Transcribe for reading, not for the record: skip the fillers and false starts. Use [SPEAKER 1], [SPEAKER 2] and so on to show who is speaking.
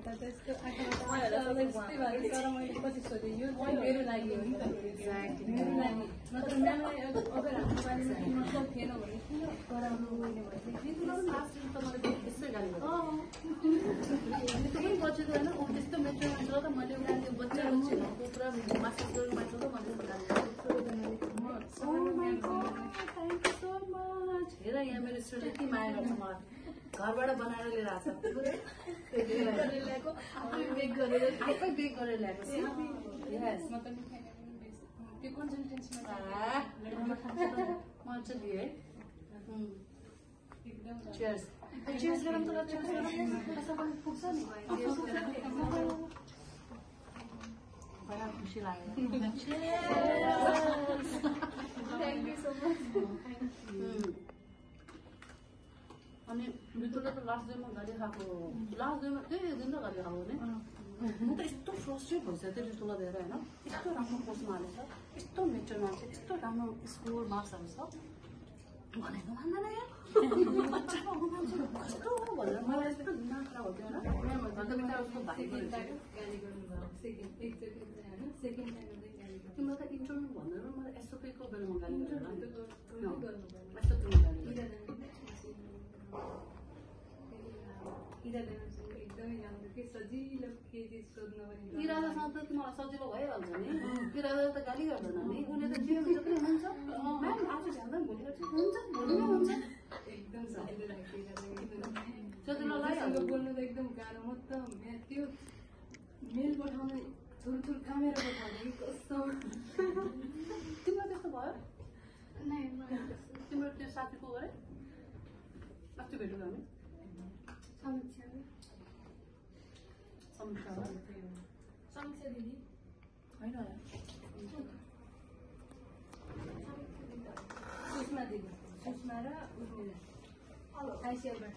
[SPEAKER 1] त त्यसको आँखामा त यस्तै भएको तर मैले कति सोधेँ यो चाहिँ मेरो लागि हो नि त मेरो लागि नत्र म्यामलाई अगर हाम्रो बारेमा मतलब थिएन भने किन गराउनु बोल्ने
[SPEAKER 2] पछि त होइन त्यस्तो मेट्रो मान्छ त मैले एउटा त्यो बच्चाहरू पुरा मास्टर्स गरेर मान्छ त मैले हेर यहाँ मेरो स्टुडेन्ट यति माया गर्छ मलाई घरबाट बनाएर लिएर आएको आफै बेक गरेर ल्याएको
[SPEAKER 1] त्यो कन्सल्टेन्सीमा
[SPEAKER 2] मजा दिए है
[SPEAKER 1] एकदम
[SPEAKER 2] Cheers. Cheers गरौँ त cheers गरौँ पुग्छ नि बडा खुसी लाग्यो
[SPEAKER 1] थ्याङ्क यू सो मच
[SPEAKER 2] अनि बिटुले त लास्ट डेमा गाडी खाएको लास्ट डेमा त्यही दिन त गाडी खाएको नि म त यस्तो फ्रस्ट्रेट भइसक्यो त्यो बिटुला दिएर होइन यस्तो राम्रो कोर्समा हालेछ यस्तो मेच्योर मान्छे यस्तो राम्रो स्कोर मार्क्सहरू छ भनेको मान्दैन यार कस्तो हो भनेर मलाई यस्तो दिमाग खराब हुन्थ्यो तिम्रो त इन्टरभ्यू भनेर मलाई एसओपीको बेलामा गाली इरादासँग त मलाई सजिलो भइहाल्छ नि इरादा त गाली गर्दैन नि उसले त जे हुन्छ पनि हुन्छ म्याम आज जाँदा भोलि गर्छ हुन्छ भोलि नै हुन्छ
[SPEAKER 1] एकदम
[SPEAKER 2] सजिलो लाग्यो
[SPEAKER 1] बोल्नु त एकदम गाह्रो म त त्यो मेल पठाउने थुर कामेरा पठाउने कस्तो
[SPEAKER 2] तिम्रो त्यस्तो भयो तिम्रो त्यो साथीको गरे अस्ति भेट्यौ हामी
[SPEAKER 1] समीक्षा दिदी
[SPEAKER 2] होइन
[SPEAKER 1] सुषमा दिदी सुषमा र उर्मिला आइसिएलबाट